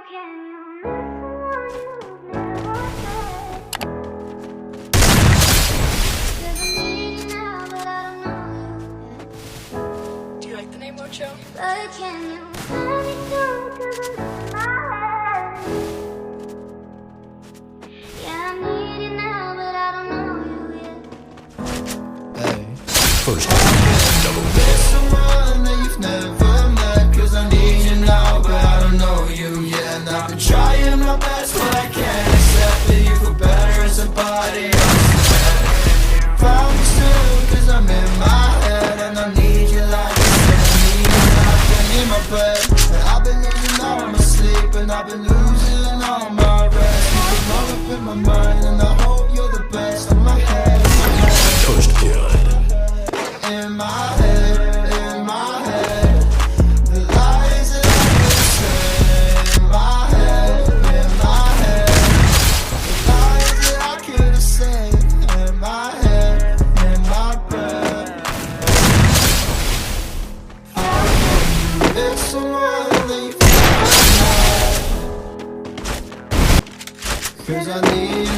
Do you like the name Mocho? First double there's someone that you've never met, cause I need you now, but I don't know you yet. And I've been trying my best, but I can't accept that you feel better as somebody else. Found me soon, cause I'm in my head, and I need you like I said, I need you like I need my bed. And I've been losing all my sleep, and I've been losing all my rest. You've been all up in my mind, and I hope you're the best in my head. Toast kid. In my head, the lies that I say. In my head, the lies that I couldn't say. In my head, in my breath. It's someone that you feel. Cause I need